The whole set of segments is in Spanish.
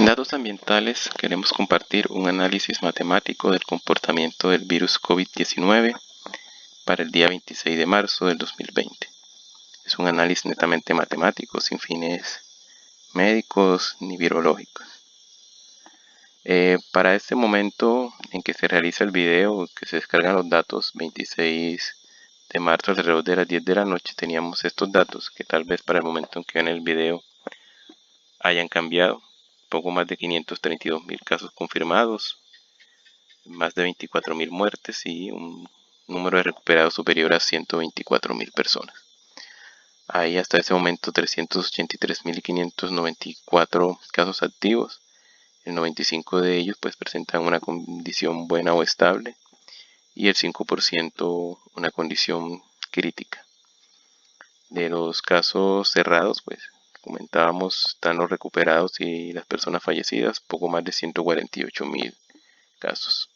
En datos ambientales queremos compartir un análisis matemático del comportamiento del virus COVID-19 para el día 26 de marzo del 2020. Es un análisis netamente matemático, sin fines médicos ni virológicos. Para este momento en que se realiza el video, que se descargan los datos, 26 de marzo alrededor de las 10 de la noche, teníamos estos datos que tal vez para el momento en que vean el video hayan cambiado. Poco más de 532.000 casos confirmados, más de 24.000 muertes y un número de recuperados superior a 124.000 personas. Hay hasta ese momento 383.594 casos activos. El 95% de ellos pues presentan una condición buena o estable y el 5% una condición crítica. De los casos cerrados, pues comentábamos, están los recuperados y las personas fallecidas, poco más de 148.000 casos.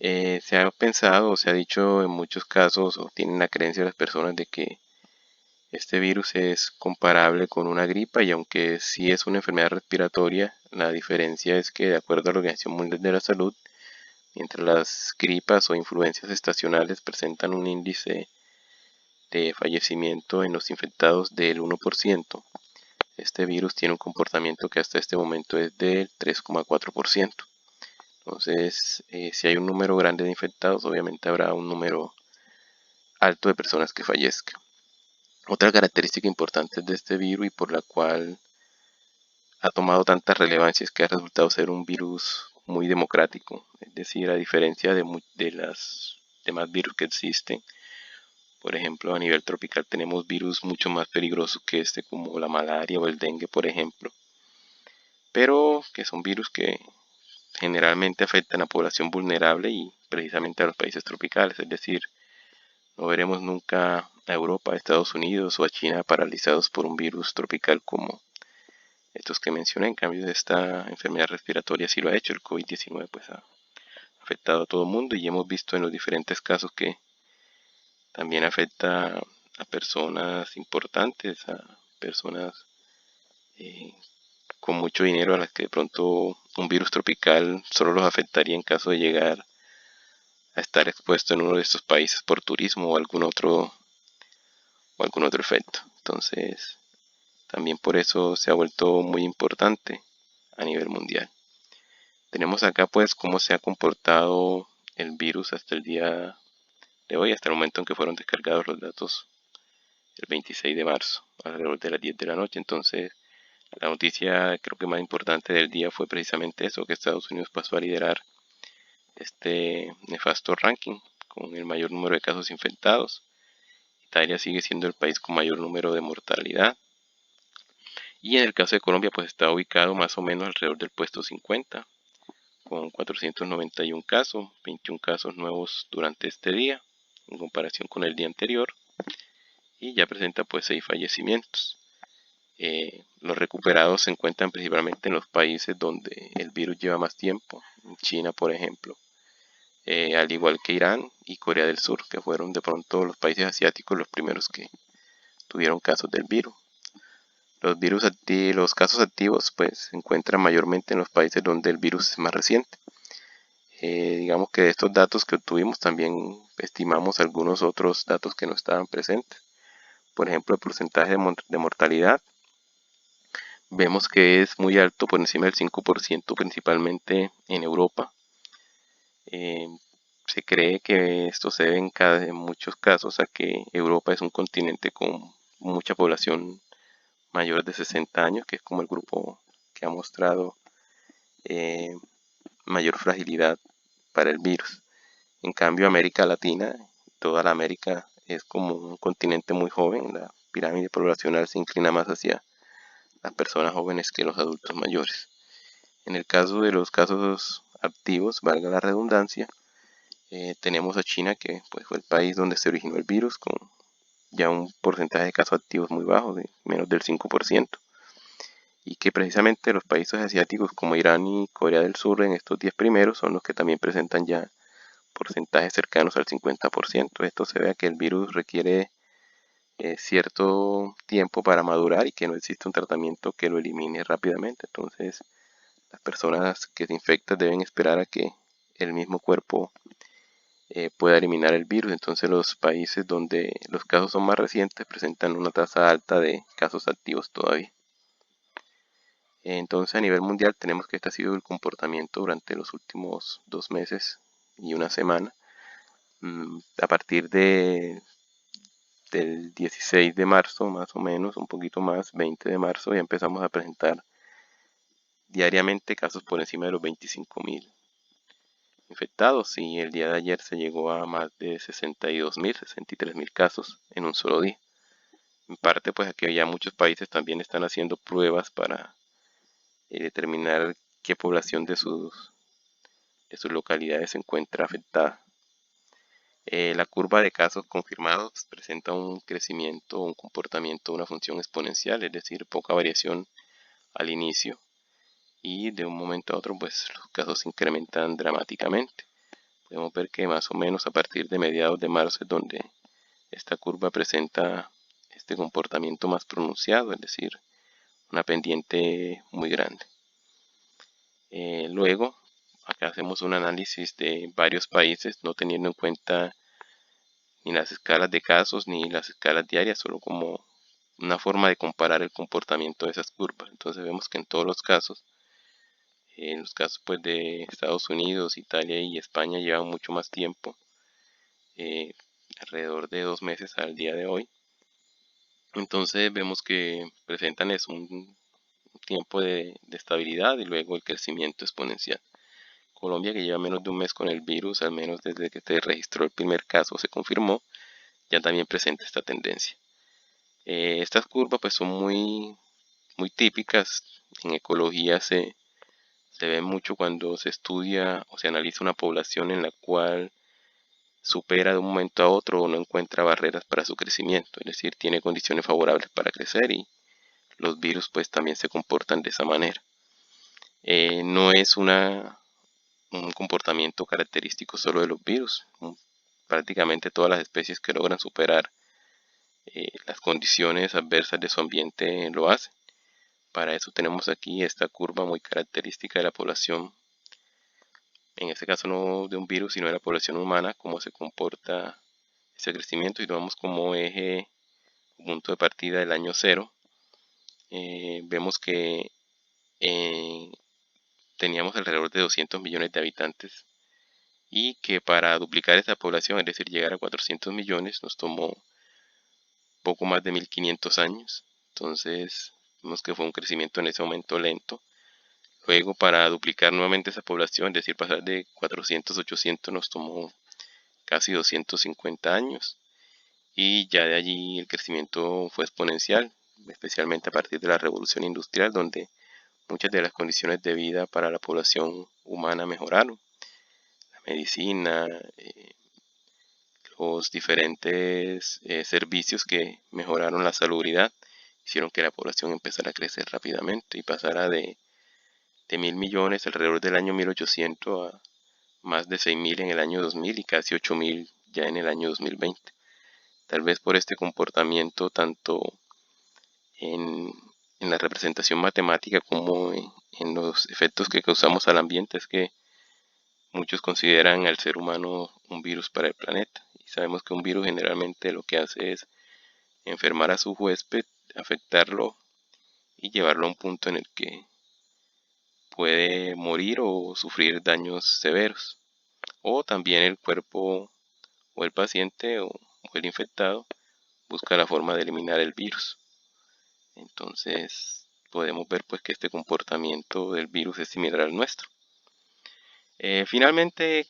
Se ha pensado o se ha dicho en muchos casos, o tienen la creencia las personas de que este virus es comparable con una gripa, y aunque sí es una enfermedad respiratoria, la diferencia es que de acuerdo a la Organización Mundial de la Salud, mientras las gripas o influencias estacionales presentan un índice de fallecimiento en los infectados del 1%, este virus tiene un comportamiento que hasta este momento es del 3,4%. Entonces, si hay un número grande de infectados, obviamente habrá un número alto de personas que fallezcan. Otra característica importante de este virus y por la cual ha tomado tanta relevancia es que ha resultado ser un virus muy democrático. Es decir, a diferencia de las demás virus que existen, por ejemplo, a nivel tropical tenemos virus mucho más peligrosos que este, como la malaria o el dengue, por ejemplo, pero que son virus que generalmente afectan a población vulnerable y precisamente a los países tropicales. Es decir, no veremos nunca a Europa, a Estados Unidos o a China paralizados por un virus tropical como estos que mencioné. En cambio, esta enfermedad respiratoria sí lo ha hecho. El COVID-19 pues ha afectado a todo el mundo, y hemos visto en los diferentes casos que también afecta a personas importantes, a personas con mucho dinero, a las que de pronto un virus tropical solo los afectaría en caso de llegar a estar expuesto en uno de estos países por turismo o algún otro efecto. Entonces, también por eso se ha vuelto muy importante a nivel mundial. Tenemos acá pues cómo se ha comportado el virus hasta el día de hoy, hasta el momento en que fueron descargados los datos el 26 de marzo, alrededor de las 10 de la noche. Entonces, la noticia creo que más importante del día fue precisamente eso, que Estados Unidos pasó a liderar este nefasto ranking con el mayor número de casos infectados. Italia sigue siendo el país con mayor número de mortalidad. Y en el caso de Colombia, pues está ubicado más o menos alrededor del puesto 50, con 491 casos, 21 casos nuevos durante este día, en comparación con el día anterior. Y ya presenta pues 6 fallecimientos. Los recuperados se encuentran principalmente en los países donde el virus lleva más tiempo, en China por ejemplo, al igual que Irán y Corea del Sur, que fueron de pronto los países asiáticos los primeros que tuvieron casos del virus. Los casos activos pues se encuentran mayormente en los países donde el virus es más reciente. Digamos que de estos datos que obtuvimos también estimamos algunos otros datos que no estaban presentes. Por ejemplo, el porcentaje de mortalidad. Vemos que es muy alto, por encima del 5%, principalmente en Europa. Se cree que esto se debe en muchos casos a que Europa es un continente con mucha población mayor de 60 años, que es como el grupo que ha mostrado mayor fragilidad para el virus. En cambio, América Latina, toda la América, es como un continente muy joven. La pirámide poblacional se inclina más hacia las personas jóvenes que los adultos mayores. En el caso de los casos activos, valga la redundancia, tenemos a China, que pues, fue el país donde se originó el virus, con ya un porcentaje de casos activos muy bajo, de menos del 5%, y que precisamente los países asiáticos como Irán y Corea del Sur en estos 10 primeros son los que también presentan ya porcentajes cercanos al 50%. Esto se ve a que el virus requiere cierto tiempo para madurar y que no existe un tratamiento que lo elimine rápidamente. Entonces, las personas que se infectan deben esperar a que el mismo cuerpo pueda eliminar el virus. Entonces los países donde los casos son más recientes presentan una tasa alta de casos activos todavía. Entonces a nivel mundial tenemos que este ha sido el comportamiento durante los últimos 2 meses y una semana. A partir del 16 de marzo más o menos, un poquito más, 20 de marzo, ya empezamos a presentar diariamente casos por encima de los 25.000 infectados, y el día de ayer se llegó a más de 62.000, 63.000 casos en un solo día. En parte pues aquí ya muchos países también están haciendo pruebas para determinar qué población de sus localidades se encuentra afectada. La curva de casos confirmados presenta un crecimiento, un comportamiento, una función exponencial, es decir, poca variación al inicio, y de un momento a otro pues los casos se incrementan dramáticamente. Podemos ver que más o menos a partir de mediados de marzo es donde esta curva presenta este comportamiento más pronunciado, es decir, una pendiente muy grande. Luego, acá hacemos un análisis de varios países, no teniendo en cuenta ni las escalas de casos ni las escalas diarias, solo como una forma de comparar el comportamiento de esas curvas. Entonces vemos que en todos los casos, en los casos pues de Estados Unidos, Italia y España llevan mucho más tiempo, alrededor de 2 meses al día de hoy. Entonces vemos que presentan un tiempo de estabilidad y luego el crecimiento exponencial. Colombia, que lleva menos de un mes con el virus, al menos desde que se registró el primer caso, se confirmó, ya también presenta esta tendencia. Estas curvas pues son muy típicas. En ecología se ve mucho cuando se estudia o se analiza una población en la cual supera de un momento a otro o no encuentra barreras para su crecimiento, es decir, tiene condiciones favorables para crecer, y los virus pues también se comportan de esa manera. No es un comportamiento característico solo de los virus. Prácticamente todas las especies que logran superar las condiciones adversas de su ambiente lo hacen. Para eso tenemos aquí esta curva muy característica de la población, en este caso no de un virus, sino de la población humana, cómo se comporta ese crecimiento, y tomamos como eje, punto de partida, del año cero. Vemos que teníamos alrededor de 200 millones de habitantes, y que para duplicar esa población, es decir, llegar a 400 millones, nos tomó poco más de 1500 años. Entonces vemos que fue un crecimiento en ese momento lento. Luego, para duplicar nuevamente esa población, es decir, pasar de 400 a 800, nos tomó casi 250 años. Y ya de allí el crecimiento fue exponencial, especialmente a partir de la revolución industrial, donde muchas de las condiciones de vida para la población humana mejoraron. La medicina, los diferentes servicios que mejoraron la salubridad, hicieron que la población empezara a crecer rápidamente y pasara de 1.000 millones alrededor del año 1800 a más de 6.000 en el año 2000 y casi 8.000 ya en el año 2020. Tal vez por este comportamiento, tanto en, en la representación matemática como en los efectos que causamos al ambiente, es que muchos consideran al ser humano un virus para el planeta. Y sabemos que un virus generalmente lo que hace es enfermar a su huésped, afectarlo y llevarlo a un punto en el que puede morir o sufrir daños severos. O también el cuerpo o el paciente o el infectado busca la forma de eliminar el virus. Entonces podemos ver pues que este comportamiento del virus es similar al nuestro. Finalmente,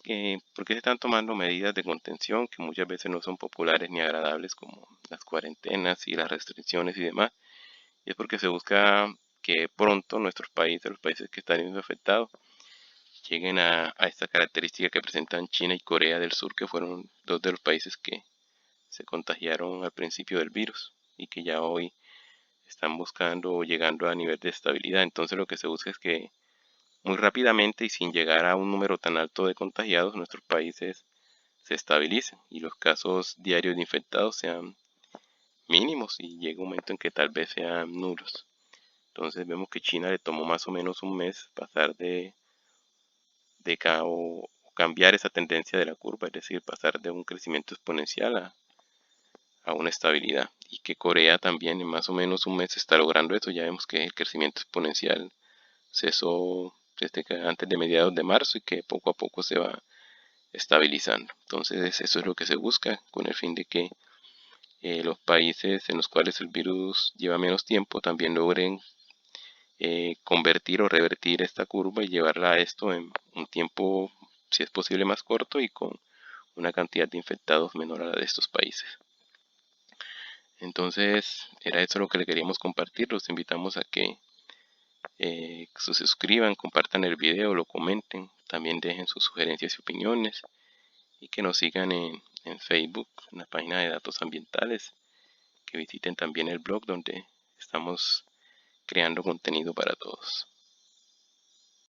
¿por qué se están tomando medidas de contención que muchas veces no son populares ni agradables, como las cuarentenas y las restricciones y demás? Y es porque se busca que pronto nuestros países, los países que están siendo afectados, lleguen a esta característica que presentan China y Corea del Sur, que fueron dos de los países que se contagiaron al principio del virus y que ya hoy están buscando o llegando a nivel de estabilidad. Entonces lo que se busca es que muy rápidamente y sin llegar a un número tan alto de contagiados, nuestros países se estabilicen y los casos diarios de infectados sean mínimos y llegue un momento en que tal vez sean nulos. Entonces vemos que China le tomó más o menos un mes pasar o cambiar esa tendencia de la curva, es decir, pasar de un crecimiento exponencial a una estabilidad. Y que Corea también en más o menos un mes está logrando eso. Ya vemos que el crecimiento exponencial cesó antes de mediados de marzo y que poco a poco se va estabilizando. Entonces eso es lo que se busca con el fin de que los países en los cuales el virus lleva menos tiempo también logren convertir o revertir esta curva y llevarla a esto en un tiempo, si es posible, más corto y con una cantidad de infectados menor a la de estos países. Entonces, era eso lo que le queríamos compartir. Los invitamos a que se suscriban, compartan el video, lo comenten, también dejen sus sugerencias y opiniones y que nos sigan en Facebook, en la página de datos ambientales, que visiten también el blog donde estamos creando contenido para todos.